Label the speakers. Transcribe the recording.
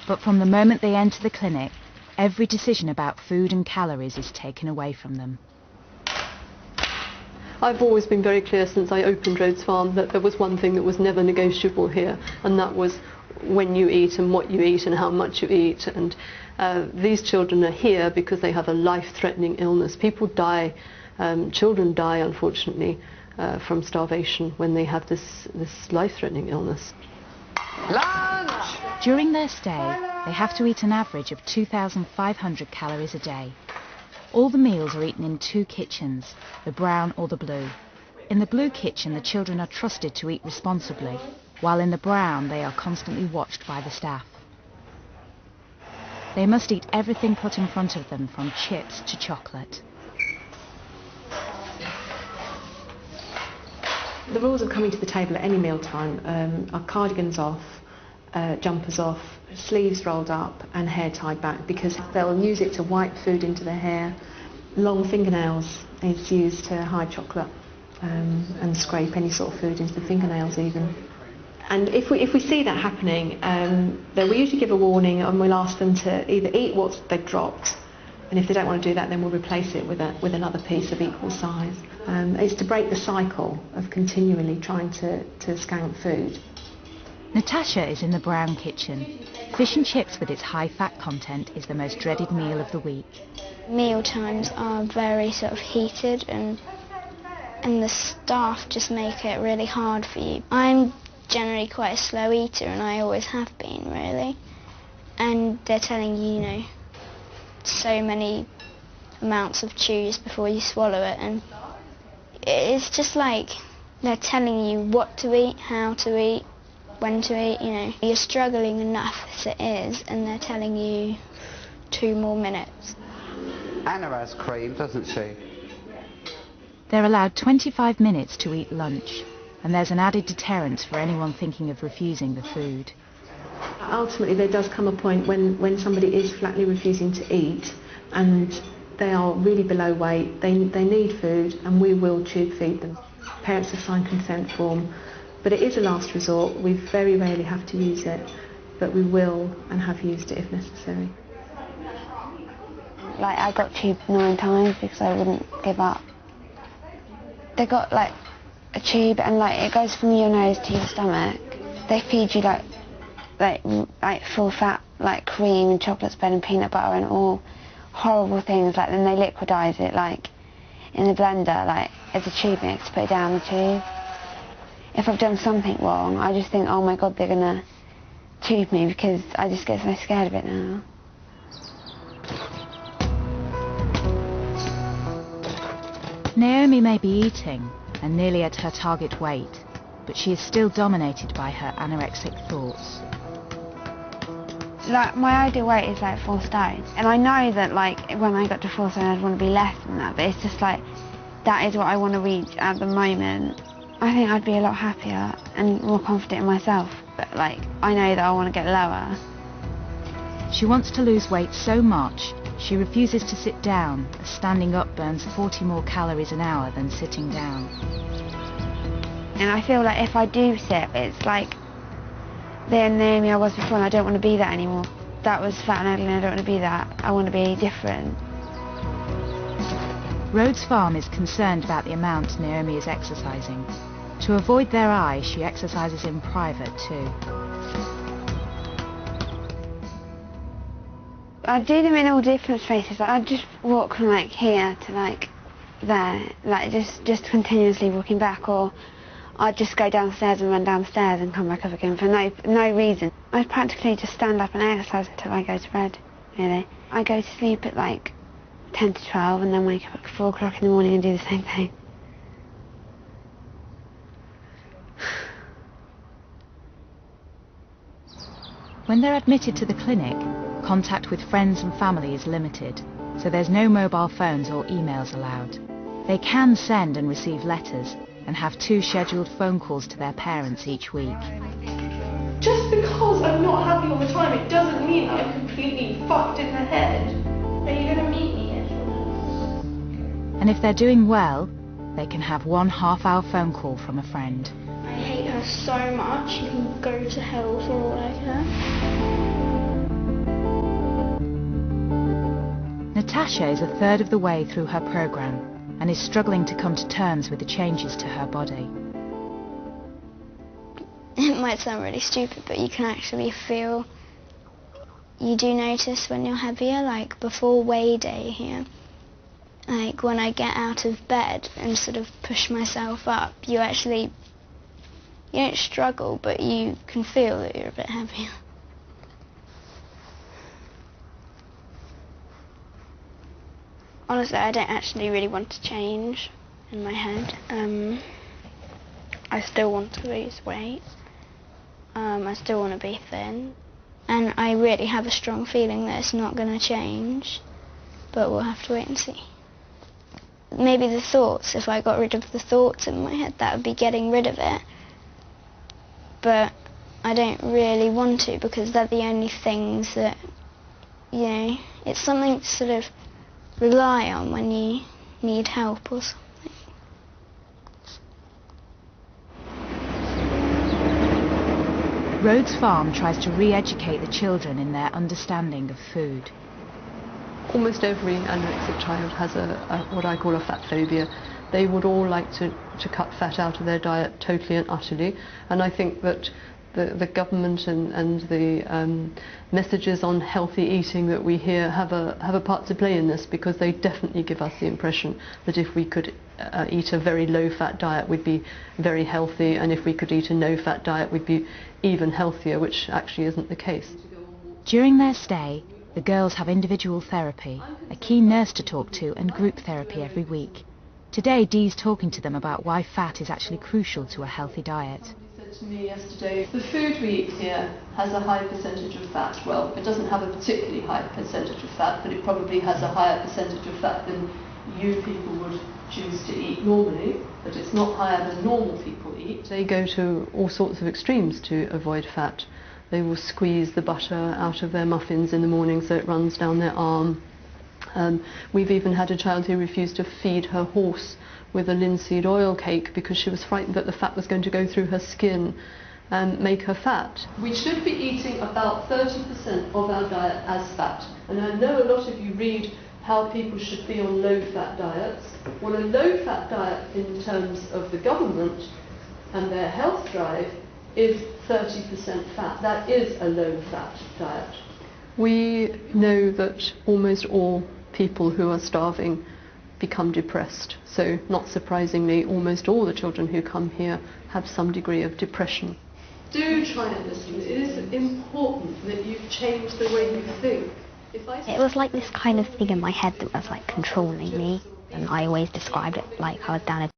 Speaker 1: But from the moment they enter the clinic, every decision about food and calories is taken away from them.
Speaker 2: I've always been very clear since I opened Rhodes Farm that there was one thing that was never negotiable here, and that was when you eat and what you eat and how much you eat. And these children are here because they have a life-threatening illness. People die, children die unfortunately from starvation when they have this life-threatening illness.
Speaker 3: Lunch!
Speaker 1: During their stay, they have to eat an average of 2,500 calories a day. All the meals are eaten in 2 kitchens, the brown or the blue. In the blue kitchen, the children are trusted to eat responsibly, while in the brown they are constantly watched by the staff. They must eat everything put in front of them, from chips to chocolate.
Speaker 4: The rules of coming to the table at any mealtime are cardigans off, jumpers off, sleeves rolled up and hair tied back, because they'll use it to wipe food into their hair. Long fingernails is used to hide chocolate and scrape any sort of food into the fingernails even. And if we see that happening, then we usually give a warning and we'll ask them to either eat what they've dropped, and if they don't want to do that, then we'll replace it with another piece of equal size. It's to break the cycle of continually trying to skank food.
Speaker 1: Natasha is in the brown kitchen. Fish and chips with its high fat content is the most dreaded meal of the week.
Speaker 5: Meal times are very sort of heated, and the staff just make it really hard for you. I'm generally quite a slow eater, and I always have been, really. And they're telling you, you know, so many amounts of chews before you swallow it, and it's just like they're telling you what to eat, how to eat, when to eat. You know, you're struggling enough as it is, and they're telling you 2 more minutes.
Speaker 3: Anna has cream, doesn't she?
Speaker 1: They're allowed 25 minutes to eat lunch, and there's an added deterrent for anyone thinking of refusing the food.
Speaker 4: Ultimately, there does come a point when somebody is flatly refusing to eat and they are really below weight, they need food, and we will tube feed them. Parents have signed consent form, but it is a last resort. We very rarely have to use it, but we will and have used it if necessary.
Speaker 6: Like, I got tubed 9 times because I wouldn't give up. They got like a tube, and like it goes from your nose to your stomach. They feed you like full fat, like cream and chocolate spread and peanut butter and all horrible things. Like, then they liquidize it like in the blender, like as a tube mix, put it down the tube. If I've done something wrong, I just think, oh my God, they're gonna tube me, because I just get so scared of it now.
Speaker 1: Naomi may be eating and nearly at her target weight, but she is still dominated by her anorexic thoughts.
Speaker 6: Like, my ideal weight is like 4 stone, and I know that like when I got to 4 stone I'd want to be less than that, but it's just like that is what I want to reach at the moment. I think I'd be a lot happier and more confident in myself, but like I know that I want to get lower.
Speaker 1: She wants to lose weight so much she refuses to sit down, as standing up burns 40 more calories an hour than sitting down.
Speaker 6: And I feel like if I do sit, it's like the Naomi I was before, and I don't want to be that anymore. That was fat and ugly, and I don't want to be that. I want to be different.
Speaker 1: Rhodes Farm is concerned about the amount Naomi is exercising. To avoid their eyes, she exercises in private too.
Speaker 6: I do them in all different spaces. Like, I just walk from like here to like there, like just continuously walking back, or I'd just go downstairs and run downstairs and come back up again for no reason. I practically just stand up and exercise until I go to bed, really. I go to sleep at like 10 to 12 and then wake up at 4 o'clock in the morning and do the same thing.
Speaker 1: When they're admitted to the clinic, contact with friends and family is limited, so there's no mobile phones or emails allowed. They can send and receive letters and have 2 scheduled phone calls to their parents each week.
Speaker 2: Just because I'm not happy all the time, it doesn't mean that I'm completely fucked in the head. Are you going to meet me yet?
Speaker 1: And if they're doing well, they can have 1 half-hour phone call from a friend.
Speaker 5: I hate her so much. You can go to hell for all I care.
Speaker 1: Natasha is a third of the way through her programme and is struggling to come to terms with the changes to her body.
Speaker 5: It might sound really stupid, but you can actually feel, you do notice when you're heavier, like before weigh day here, like when I get out of bed and sort of push myself up, you don't struggle, but you can feel that you're a bit heavier. Honestly, I don't actually really want to change in my head. I still want to lose weight. I still want to be thin. And I really have a strong feeling that it's not going to change, but we'll have to wait and see. Maybe the thoughts, if I got rid of the thoughts in my head, that would be getting rid of it. But I don't really want to, because they're the only things that, you know, it's something to sort of rely on when you need help or something.
Speaker 1: Rhodes Farm tries to re-educate the children in their understanding of food.
Speaker 2: Almost every anorexic child has what I call a fat phobia. They would all like to cut fat out of their diet totally and utterly, and I think that the government and the messages on healthy eating that we hear have a part to play in this, because they definitely give us the impression that if we could eat a very low-fat diet we'd be very healthy, and if we could eat a no-fat diet we'd be even healthier, which actually isn't the case.
Speaker 1: During their stay, the girls have individual therapy, a key nurse to talk to, and group therapy every week. Today Dee's talking to them about why fat is actually crucial to a healthy diet.
Speaker 2: Somebody said to me yesterday, the food we eat here has a high percentage of fat. Well, it doesn't have a particularly high percentage of fat, but it probably has a higher percentage of fat than you people would choose to eat normally, but it's not higher than normal people eat. They go to all sorts of extremes to avoid fat. They will squeeze the butter out of their muffins in the morning so it runs down their arm. We've even had a child who refused to feed her horse with a linseed oil cake because she was frightened that the fat was going to go through her skin and make her fat. We should be eating about 30% of our diet as fat. And I know a lot of you read how people should be on low-fat diets. Well, a low-fat diet in terms of the government and their health drive is 30% fat. That is a low-fat diet. We know that almost all people who are starving become depressed. So, not surprisingly, almost all the children who come here have some degree of depression. Do try and listen. It is important that you change the way you think.
Speaker 7: It was like this kind of thing in my head that was like controlling me, and I always described it like I was down a